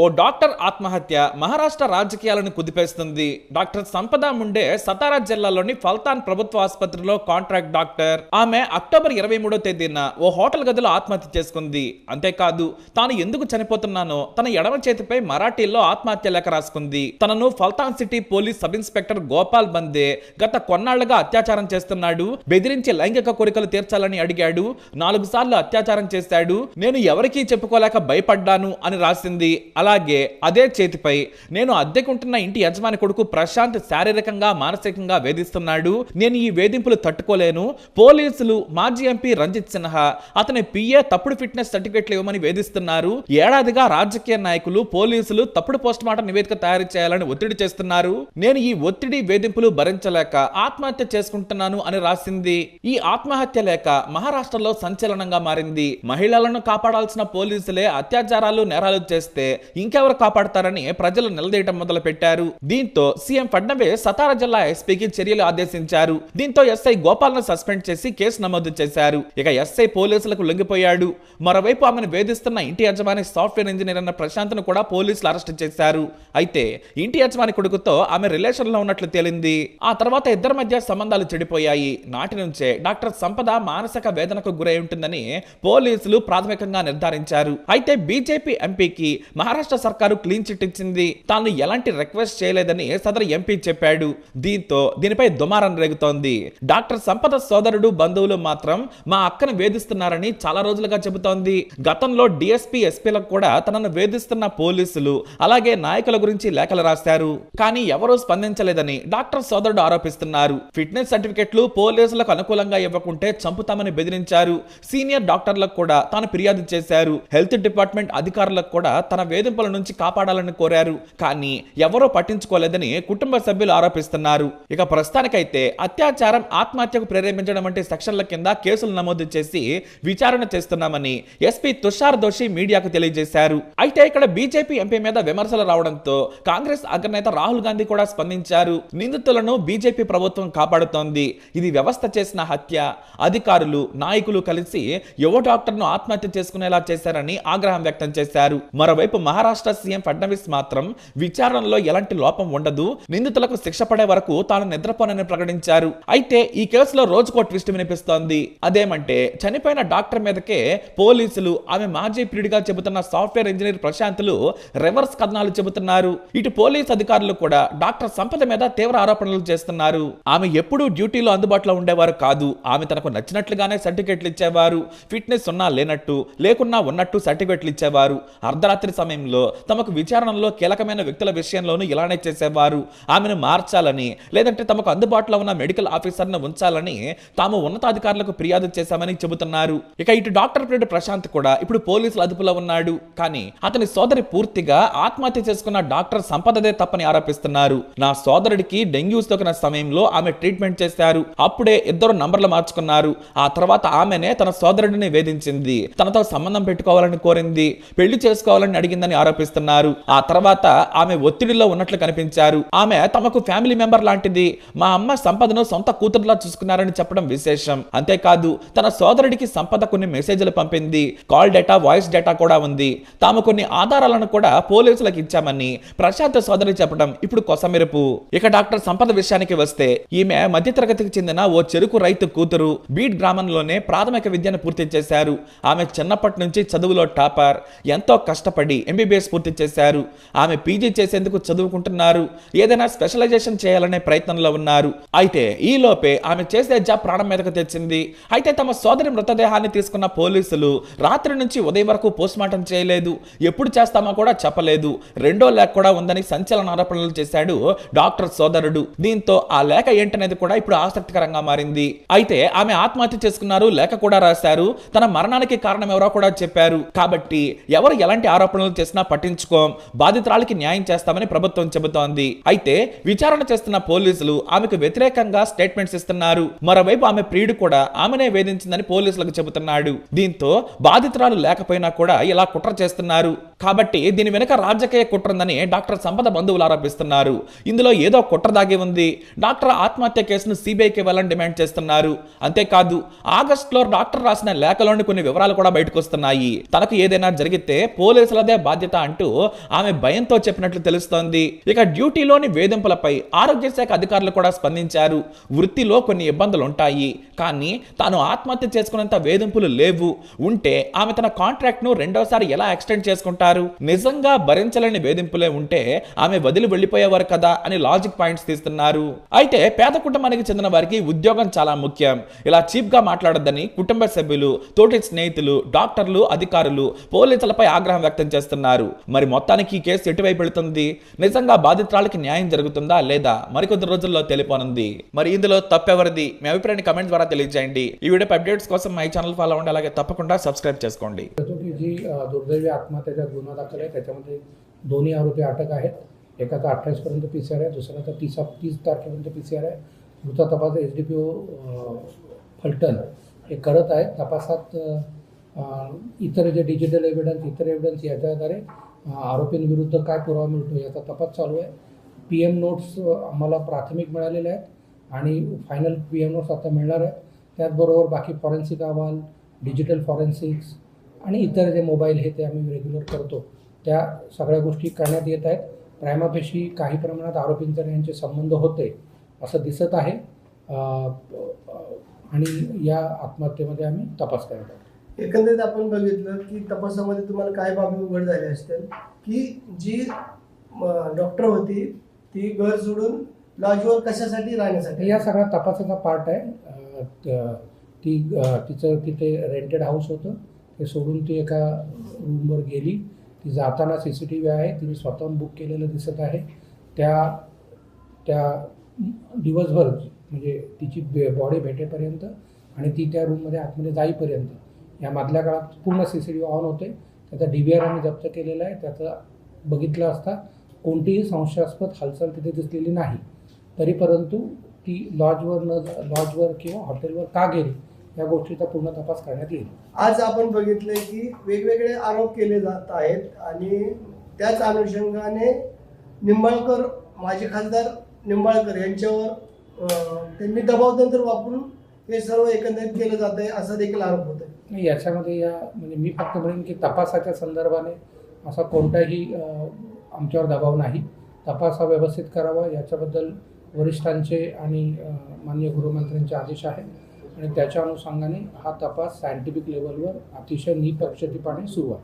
ఓ doctor ఆత్మహత్య మహారాష్ట్ర రాజకీయాలను కుదిపేస్తుంది. Doctor సంపద ముండే సతారా జిల్లాలోని ఫల్తాన్ ప్రభుత్వ ఆసుపత్రిలో కాంట్రాక్ట్ డాక్టర్. ఆమె అక్టోబర్ 23వ తేదీన ఓ హోటల్ గదిలో ఆత్మహత్య చేసుకుంది. అంతేకాదు, తాను ఎందుకు చనిపోతున్నానో తన ఎడమ చేతిపై మరాఠీలో ఆత్మహత్య లేఖ రాసుకుంది. తనను Phaltan city police sub inspector Gopal Bande గత కొన్నాళ్లుగా అత్యాచారం చేస్తున్నాడు, బెదిరించి లైంగిక కోరికలు తీర్చాలని అడిగాడు, 4 సార్లు అత్యాచారం చేశాడు, నేను ఎవరికీ చెప్పుకోలేక భయపడ్డాను అని రాసింది. అలాగే అదే చేతిపై నేను అద్దెకుంటున్న ఇంటి యజమాని కొడుకు ప్రశాంత్ శారీరకంగా మానసికంగా వేధిస్తున్నాడు, నేను ఈ వేధింపులు తట్టుకోలేను, పోలీసులు మాజీ ఎంపీ రంజిత్ సిన్హా అతని పిఏ తప్పుడు ఫిట్నెస్ సర్టిఫికెట్లు ఇవ్వమని వేధిస్తున్నారు, ఏడాదిగా రాజకీయ నాయకులు పోలీసులు తప్పుడు పోస్ట్ మార్టం నివేదిక తయారు చేయాలని ఒత్తిడి చేస్తున్నారు, నేను ఈ ఒత్తిడి వేధింపులు భరించలేక ఆత్మహత్య చేసుకుంటున్నాను అని రాసింది. ఈ ఆత్మహత్య లేఖ మహారాష్ట్రలో సంచలనంగా మారింది. మహిళలను కాపాడాల్సిన పోలీసులే అత్యాచారాలు నేరాలు చేస్తే ఇంకెవరు కాపాడతారని ప్రజలు నిలదీయటం మొదలు పెట్టారు. దీంతో సీఎం ఫడ్నవీస్ సతారా జిల్లా ఎస్పీకి చర్యలు ఆదేశించారు. దీంతో ఎస్ఐ గోపాల్ ను సస్పెండ్ చేసి కేసు నమోదు చేశారు. ఇక ఎస్ఐ పోలీసులకు లొంగిపోయాడు. మరోవైపు ఆమెను వేధిస్తున్న ఇంటి యజమాని సాఫ్ట్వేర్ ఇంజనీర్ అన్న ప్రశాంత్ ను కూడా పోలీసులు అరెస్ట్ చేశారు. అయితే ఇంటి యజమాని కొడుకుతో ఆమె రిలేషన్ లో ఉన్నట్లు తేలింది. ఆ తర్వాత ఇద్దరి మధ్య సంబంధాలు చెడిపోయాయి. నాటి నుంచే డాక్టర్ సంపద మానసిక వేదనకు గురై ఉంటుందని పోలీసులు ప్రాథమికంగా నిర్ధారించారు. అయితే బీజేపీ ఎంపీకి మహారాష్ట్ర సర్కారు క్లీన్ చిట్ ఇచ్చింది. తాను ఎలాంటి రిక్వెస్ట్ చేయలేదని సదరు ఎంపీ చెప్పాడు. దీంతో దీనిపై దుమారం రేగుతోంది. డాక్టర్ సంపద సోదరుడు బంధువులు మాత్రం మా అక్కను వేధిస్తున్నారని చాలా రోజులుగా చెబుతోంది. గతంలో డిఎస్పీ ఎస్పీలకు కూడా తనను వేధిస్తున్న పోలీసులు అలాగే నాయకుల గురించి లేఖలు రాశారు. కానీ ఎవరూ స్పందించలేదని డాక్టర్ సోదరుడు ఆరోపిస్తున్నారు. ఫిట్నెస్ సర్టిఫికెట్లు పోలీసులకు అనుకూలంగా ఇవ్వకుంటే చంపుతామని బెదిరించారు. సీనియర్ డాక్టర్లకు కూడా తాను ఫిర్యాదు చేశారు. హెల్త్ డిపార్ట్మెంట్ అధికారులకు కూడా తన వేధింపుల నుంచి కాపాడాలని కోరారు. కానీ ఎవరో పట్టించుకోలేదని కుటుంబ సభ్యులు ఆరోపిస్తున్నారు. ఇక ప్రస్తుతానికైతే అత్యాచారం ఆత్మహత్యకు ప్రేరేపించడం వంటి సెక్షన్ల కింద కేసులు నమోదు చేసి విచారణ చేస్తున్నామని ఎస్పీ తుషార్ దోషి మీడియాకు తెలియజేశారు. అయితే ఇక్కడ బీజేపీ ఎంపీ మీద విమర్శలు రావడంతో కాంగ్రెస్ అగ్రనేత రాహుల్ గాంధీ కూడా స్పందించారు. నిందితులను బీజేపీ ప్రభుత్వం కాపాడుతోంది, ఇది వ్యవస్థ చేసిన హత్య, అధికారులు నాయకులు కలిసి యువ డాక్టర్ను ఆత్మహత్య చేసుకునేలా చేశారని ఆగ్రహం వ్యక్తం చేశారు. మరోవైపు మహారాష్ట్ర సీఎం ఫడ్నవీస్ మాత్రం విచారణలో ఎలాంటి లోపం ఉండదు, నిందితులకు శిక్ష పడే వరకు తాను నిద్రపోనని ప్రకటించారు. అయితే ఈ కేసులో రోజుకో ట్విస్ట్ వినిపిస్తోంది. అదేమంటే చనిపోయిన డాక్టర్ మీదకే పోలీసులు ఆమె మాజీ ప్రియుడిగా చెబుతున్న సాఫ్ట్వేర్ ఇంజనీర్ ప్రశాంత్లు రివర్స్ కథనాలు చెబుతున్నారు. ఇటు పోలీస్ అధికారులు కూడా డాక్టర్ సంపద మీద తీవ్ర ఆరోపణలు చేస్తున్నారు. ఆమె ఎప్పుడూ డ్యూటీలో అందుబాటులో ఉండేవారు కాదు, ఆమె తనకు నచ్చినట్లుగానే సర్టిఫికెట్లు ఇచ్చేవారు, ఫిట్నెస్ ఉన్నా లేనట్టు లేకున్నా ఉన్నట్టు సర్టిఫికెట్లు ఇచ్చేవారు, అర్ధరాత్రి సమయంలో తమకు విచారణలో కీలకమైన వ్యక్తుల విషయంలోనూ ఇలానే చేసేవారు, ఆమెను మార్చాలని లేదంటే తమకు అందుబాటులో ఉన్న మెడికల్ ఆఫీసర్ను ఉంచాలని తాము ఉన్నతాధికారులకు ఫిర్యాదు చేశామని చెబుతున్నారు. ఇక ఇటు డాక్టర్ ప్రియుడు ప్రశాంత్ కూడా ఇప్పుడు పోలీసుల అదుపులో ఉన్నాడు. కానీ అతని సోదరి పూర్తిగా ఆత్మహత్య చేసుకున్న డాక్టర్ సంపదదే తప్పని ఆరోపిస్తున్నారు. నా సోదరుడికి డెంగ్యూ సోకిన సమయంలో ఆమె ట్రీట్మెంట్ చేశారు, అప్పుడే ఇద్దరు నంబర్లు మార్చుకున్నారు, ఆ తర్వాత ఆమెనే తన సోదరుడిని వేధించింది, తనతో సంబంధం పెట్టుకోవాలని కోరింది, పెళ్లి చేసుకోవాలని అడిగిందని ఆరోపిస్తున్నారు. ఆ తర్వాత ఆమె ఒత్తిడిలో ఉన్నట్లు కనిపించారు. ఆమె తమకు ఫ్యామిలీ మెంబర్ లాంటిది, మా అమ్మ సంపదను సొంత కూతురులా చూసుకున్నారని చెప్పడం విశేషం. అంతేకాదు తన సోదరుడికి సంపద కొన్ని మెసేజ్లు పంపింది, కాల్ డేటా వాయిస్ డేటా కూడా ఉంది, తాము కొన్ని ఆధారాలను కూడా పోలీసులకు ఇచ్చామని ప్రశాంత్ సోదరి చెప్పడం ఇప్పుడు కొసమెరుపు. ఇక డాక్టర్ సంపద విషయానికి వస్తే ఈమె మధ్యతరగతికి చెందిన ఓ చెరుకు రైతు కూతురు. బీడ్ గ్రామంలోనే ప్రాథమిక విద్యను పూర్తి చేశారు. ఆమె చిన్నప్పటి నుంచి చదువులో టాపర్, ఎంతో కష్టపడి ఎంబీబీఎస్ పూర్తి చేశారు. ఆమె పీజీ చేసేందుకు చదువుకుంటున్నారు, ఏదైనా స్పెషలైజేషన్ చేయాలనే ప్రయత్నంలో ఉన్నారు. అయితే ఈ లోపే ఆమె చేసే జాబ్ ప్రాణం మీదకు తెచ్చింది. అయితే తమ సోదరి మృతదేహాన్ని తీసుకున్న పోలీసులు రాత్రి నుంచి ఉదయం వరకు పోస్ట్ మార్టం చేయలేదు, ఎప్పుడు చేస్తామో కూడా చెప్పలేదు, రెండో లేఖ కూడా ఉందని సంచలన ఆరోపణలు చేశాడు డాక్టర్ సోదరుడు. దీంతో ఆ లేఖ ఏంటనేది కూడా ఇప్పుడు ఆసక్తికరంగా మారింది. అయితే ఆమె ఆత్మహత్య చేసుకున్నారు, లేఖ కూడా రాశారు, తన మరణానికి కారణం ఎవరో కూడా చెప్పారు. కాబట్టి ఎవరు ఎలాంటి ఆరోపణలు చేసినా పట్టించుకోం, బాధితురాలికి న్యాయం చేస్తామని ప్రభుత్వం చెబుతోంది. అయితే విచారణ చేస్తున్న పోలీసులు ఆమెకు వ్యతిరేకంగా స్టేట్మెంట్స్ ఇస్తున్నారు. మరోవైపు ఆమె ప్రియుడు కూడా ఆమెనే వేధించిందని పోలీసులకు చెబుతున్నాడు. దీంతో బాధితురాలు లేకపోయినా కూడా ఇలా కుట్ర చేస్తున్నారు. కాబట్టి దీని వెనుక రాజకీయ కుట్ర ఉందని డాక్టర్ సంపద బంధువులు ఆరోపిస్తున్నారు. ఇందులో ఏదో కుట్ర దాగి ఉంది. డాక్టర్ ఆత్మహత్య కేసును సిబిఐకి ఇవ్వాలని డిమాండ్ చేస్తున్నారు. అంతేకాదు ఆగస్టులో డాక్టర్ రాసిన లేఖలోని కొన్ని వివరాలు కూడా బయటకు వస్తున్నాయి. తనకు ఏదైనా జరిగితే పోలీసులదే బాధ్యత అంటూ ఆమె భయంతో చెప్పినట్లు తెలుస్తోంది. ఇక డ్యూటీలోని వేధింపులపై ఆరోగ్య శాఖ అధికారులు కూడా స్పందించారు. వృత్తిలో కొన్ని ఇబ్బందులు ఉంటాయి, కానీ తాను ఆత్మహత్య చేసుకున్నంత వేధింపులు లేవు. ఉంటే ఆమె తన కాంట్రాక్ట్ ను రెండోసారి ఎలా ఎక్స్టెండ్ చేసుకుంటారు? నిజంగా భరించలేని వేధింపులే ఉంటే ఆమె వదిలి వెళ్లిపోయేవారు కదా అని లాజిక్ పాయింట్స్ తీస్తున్నారు. అయితే పేద కుటుంబానికి చెందిన వారికి ఉద్యోగం చాలా ముఖ్యం. ఇలా చీప్ గా మాట్లాడొద్దని కుటుంబ సభ్యులు, తోటి స్నేహితులు, డాక్టర్లు, అధికారులు పోలీసులపై ఆగ్రహం వ్యక్తం చేస్తున్నారు. మరి మొత్తానికి ఈ కేసు ఎటువైపు వెళుతుంది? నిజంగా బాధితురాలకి న్యాయం జరుగుతుందా లేదా మరికొద్ది రోజుల్లో తెలియనుంది. మరి ఇందులో తప్పెవరిది? మీ అభిప్రాయాన్ని కమెంట్స్ ద్వారా తెలియజేయండి. ఈ వీడియో అప్డేట్స్ కోసం మై ఛానల్ ఫాలో అవ్వండి, అలాగే తప్పకుండా సబ్స్క్రైబ్ చేసుకోండి. जी दुर्दैवी आत्महत्येचा गुन्हा दाखल आहे, त्याच्यामध्ये दोन्ही आरोपी अटक आहेत. एकाचा 28 पर्यंत PCR आहे, दुसऱ्याचा 30 तारखेपर्यंत PCR आहे. पुढचा तपास SDPO फलटण हे करत आहेत. तपासात इतर जे डिजिटल एव्हिडन्स याच्या आधारे आरोपींविरुद्ध काय पुरावा मिळतो याचा तपास चालू आहे. PM नोट्स आम्हाला प्राथमिक मिळालेले आहेत आणि फायनल PM नोट्स आता मिळणार आहेत. त्याचबरोबर बाकी फॉरेन्सिक अहवाल, डिजिटल फॉरेन्सिक्स आणि इतर जे मोबाईल हे ते आम्ही रेग्युलर करतो त्या सगळ्या गोष्टी करण्यात येत आहेत. प्रायमाफेशी काही प्रमाणात आरोपींचे यांचे संबंध होते असं दिसत आहे आणि या आत्महत्येमध्ये आम्ही तपास करत आहोत. एकंदरीत आपण बघितलं की तपासामध्ये तुम्हाला काय बाबी उघड झाल्या असतील की जी डॉक्टर होती ती घर सोडून लॉजवर कशासाठी राहण्यासाठी? या सगळ्या तपासाचा पार्ट आहे. तिचं तिथे रेंटेड हाऊस होतं, ते सोडून ती एका रूमवर गेली. ती जाताना CCTV आहे, तिने स्वतःहून बुक केलेलं दिसत आहे. त्या दिवसभर म्हणजे तिची बॉडी भेटेपर्यंत आणि ती त्या रूममध्ये आतमध्ये जाईपर्यंत या मधल्या काळात पूर्ण CCTV ऑन होते. त्याचा DVR आम्ही जप्त केलेला आहे. त्याचं बघितलं असता कोणतीही संशयास्पद हालचाल तिथे दिसलेली नाही. तरी परंतु ती लॉजवर किंवा हॉटेलवर का गेली या गोष्टीचा पूर्ण तपास करण्यात येईल. आज आपण बघितलंय की वेगवेगळे आरोप केले जात आहेत आणि त्याच अनुषंगाने निंबाळकर, माजी खासदार निंबाळकर यांच्यावर त्यांनी दबावतंत्र वापरून हे सर्व एकंदरीत केलं जात आहे असा देखील आरोप होत आहे. नाही, याच्यामध्ये म्हणजे मी फक्त म्हणेन की तपासाच्या संदर्भाने असा कोणताही आमच्यावर दबाव नाही. तपास हा व्यवस्थित करावा याच्याबद्दल वरिष्ठांचे आणि माननीय गृहमंत्र्यांचे आदेश आहेत आणि त्याच्या अनुषंगाने हा तपास सायंटिफिक लेवलवर अतिशय निपक्षपातीपणे सुरू आहे.